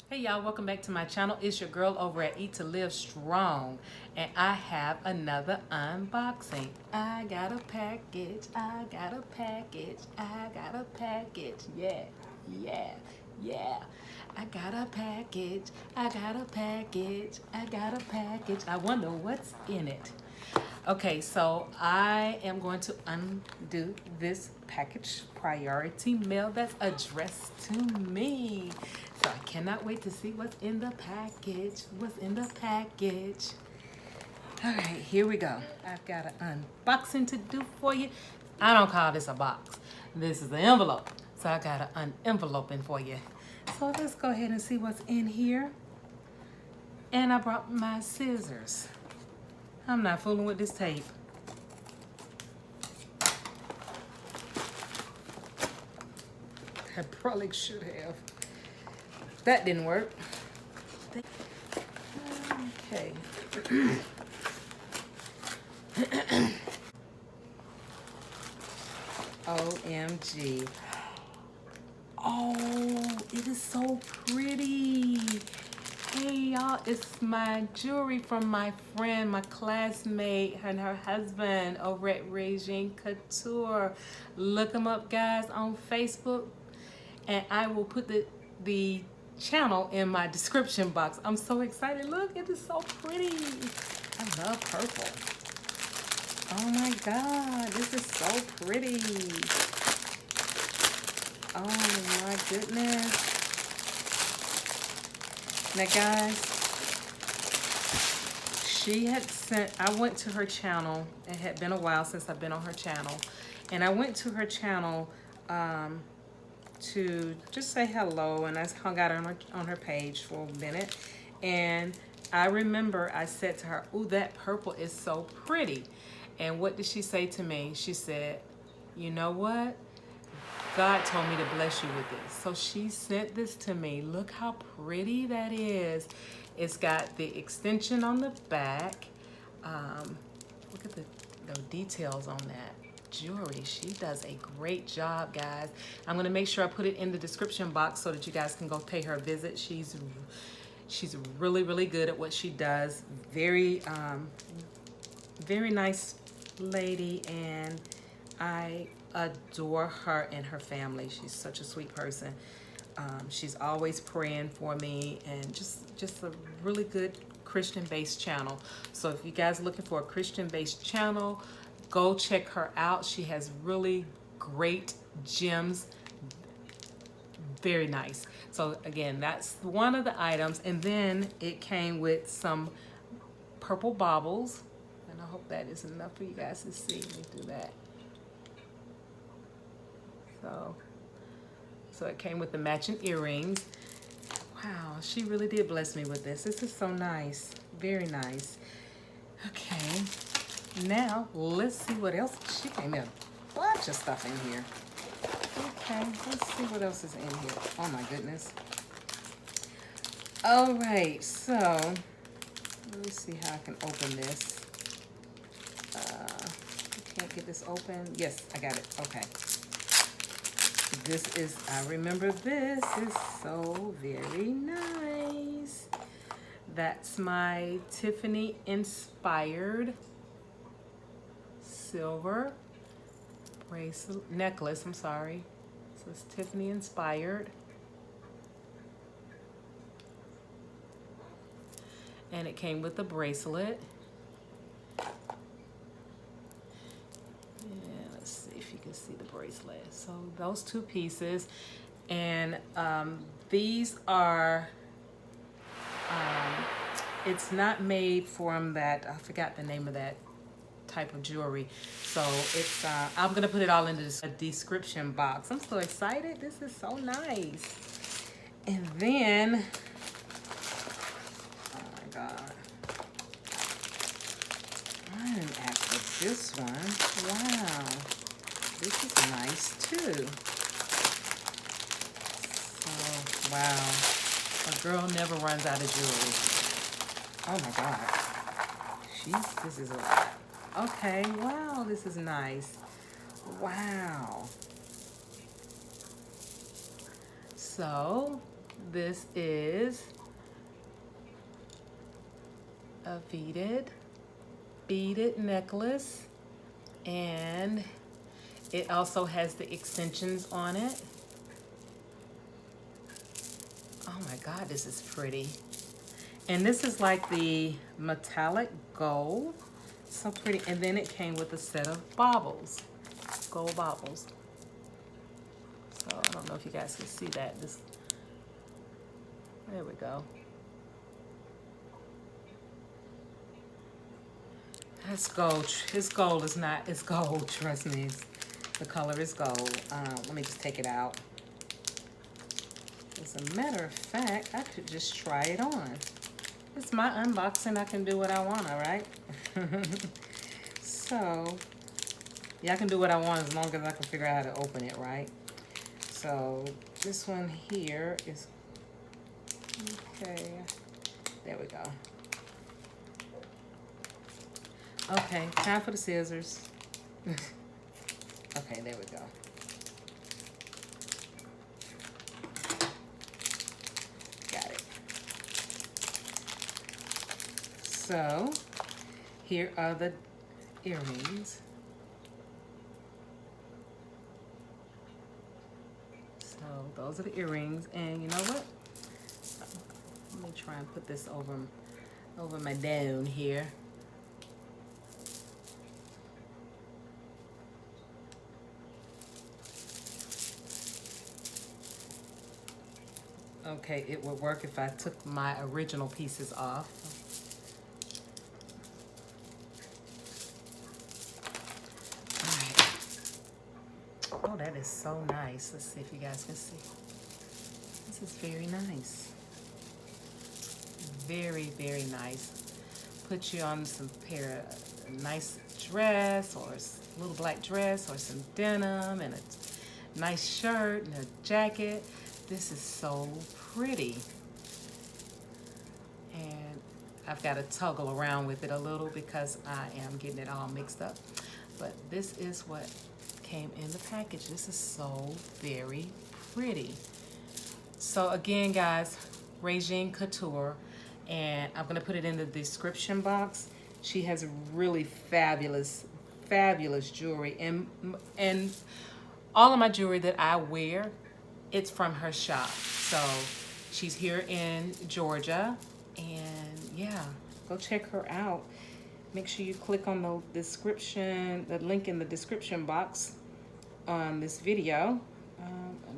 Hey y'all, welcome back to my channel. It's your girl over at Eat to Live Strong, and I have another unboxing. I got a package, I got a package, I got a package. Yeah, yeah, yeah. I got a package, I got a package, I got a package. I wonder what's in it. Okay, so I am going to undo this package priority mail that's addressed to me. So I cannot wait to see what's in the package. What's in the package? All right, here we go. I've got an unboxing to do for you. I don't call this a box. This is an envelope. So I got an enveloping for you. So let's go ahead and see what's in here. And I brought my scissors. I'm not fooling with this tape. I probably should have. That didn't work. Okay. OMG. Oh, it is so pretty. Hey y'all, it's my jewelry from my friend, my classmate, and her husband over at Regine Couture. Look them up, guys, on Facebook, and I will put the channel in my description box. I'm so excited. Look, it is so pretty. I love purple. Oh my God, this is so pretty. Oh my goodness. Now guys, she had sent, I went to her channel. It had been a while since I've been on her channel. And I went to her channel to just say hello, and I hung out on her page for a minute. And I remember I said to her, "Ooh, that purple is so pretty." And what did she say to me? She said, "You know what? God told me to bless you with this." So she sent this to me. Look how pretty that is. It's got the extension on the back. Look at the details on that jewelry. She does a great job, guys. I'm gonna make sure I put it in the description box so that you guys can go pay her a visit. She's really, really good at what she does. Very, very nice lady, and I adore her and her family. She's such a sweet person. She's always praying for me, and just a really good Christian-based channel. So if you guys are looking for a Christian-based channel, go check her out. She has really great gems. Very nice. So again, that's one of the items. And then it came with some purple baubles. And I hope that is enough for you guys to see. Let me do that. So it came with the matching earrings. Wow, she really did bless me with this. This is so nice. Very nice. Okay, now let's see what else. She came in a bunch of stuff in here. Okay, let's see what else is in here. Oh my goodness. All right, so let me see how I can open this. I can't get this open. Yes, I got it. Okay. This is, I remember this is so very nice. That's my Tiffany inspired silver bracelet, necklace, I'm sorry. So it's Tiffany inspired. And it came with a bracelet. You can see the bracelet. So those two pieces, and these are it's not made from that, I forgot the name of that type of jewelry. So it's I'm gonna put it all in the description box. I'm so excited. This is so nice. And then, oh my God, I didn't ask for this one. Wow. This is nice too. So, wow. A girl never runs out of jewelry. Oh my God. This is a lot. Okay, wow, this is nice. Wow. So, This is a beaded necklace, and it also has the extensions on it. Oh my God, this is pretty. And this is like the metallic gold. So pretty. And then it came with a set of baubles, gold baubles. So I don't know if you guys can see that. There we go. That's gold. It's gold. It's gold. Trust me. The color is gold. Let me just take it out. As a matter of fact, I could just try it on. It's my unboxing. I can do what I want, all right? So, yeah, I can do what I want as long as I can figure out how to open it, right? So, this one here is, okay, there we go. Okay, time for the scissors. Okay, there we go. Got it. So, here are the earrings. So, those are the earrings. And you know what? Let me try and put this over my down here. Okay, it would work if I took my original pieces off. All right. Oh, that is so nice. Let's see if you guys can see. This is very nice. Very, very nice. Put you on some pair of nice dress, or a little black dress, or some denim, and a nice shirt and a jacket. This is so pretty. And I've got to toggle around with it a little because I am getting it all mixed up. But this is what came in the package. This is so very pretty. So again, guys, Regine Couture, and I'm going to put it in the description box. She has really fabulous jewelry, and all of my jewelry that I wear, it's from her shop. So she's here in Georgia, and yeah, go check her out. Make sure you click on the description, the link in the description box on this video.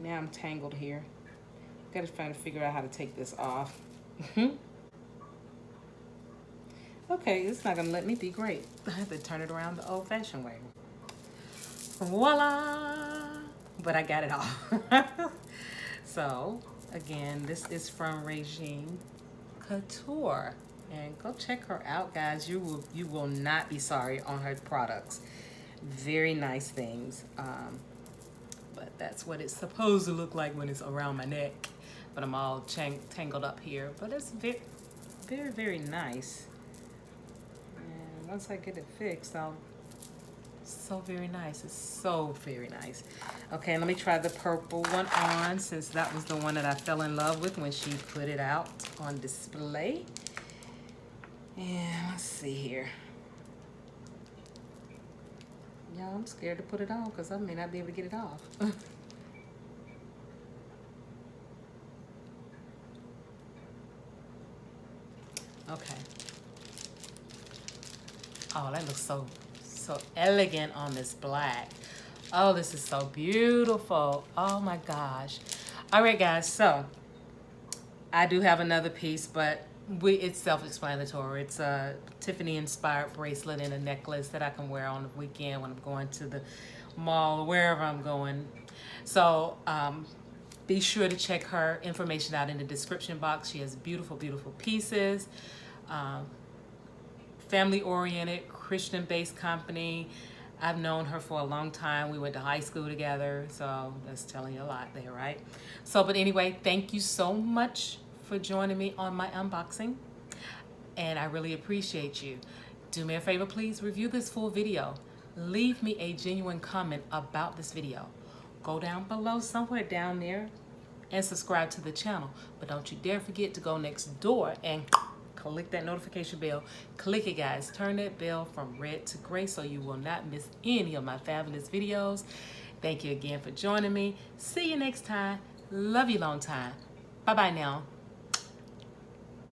Now I'm tangled here. Gotta try to figure out how to take this off. Okay, it's not gonna let me be great. I have to turn it around the old-fashioned way. Voila! But I got it off. So, again, this is from Regine Couture. And go check her out, guys. You will not be sorry on her products. Very nice things. But that's what it's supposed to look like when it's around my neck. But I'm all tangled up here. But it's very, very, very nice. And once I get it fixed, so very nice. It's so very nice. Okay, let me try the purple one on, since that was the one that I fell in love with when she put it out on display. And let's see here. Yeah, I'm scared to put it on because I may not be able to get it off. Okay. Oh, that looks so elegant on this black. Oh, this is so beautiful. Oh my gosh. All right, guys, so I do have another piece, but it's self-explanatory. It's a Tiffany-inspired bracelet and a necklace that I can wear on the weekend when I'm going to the mall or wherever I'm going. So be sure to check her information out in the description box. She has beautiful, beautiful pieces. Family-oriented, Christian-based company. I've known her for a long time. We went to high school together, so that's telling you a lot there, right? So, but anyway, thank you so much for joining me on my unboxing, and I really appreciate you. Do me a favor, please review this full video. Leave me a genuine comment about this video. Go down below, somewhere down there, and subscribe to the channel. But don't you dare forget to go next door and click that notification bell. Click it, guys. Turn that bell from red to gray so you will not miss any of my fabulous videos. Thank you again for joining me. See you next time. Love you long time. Bye-bye now.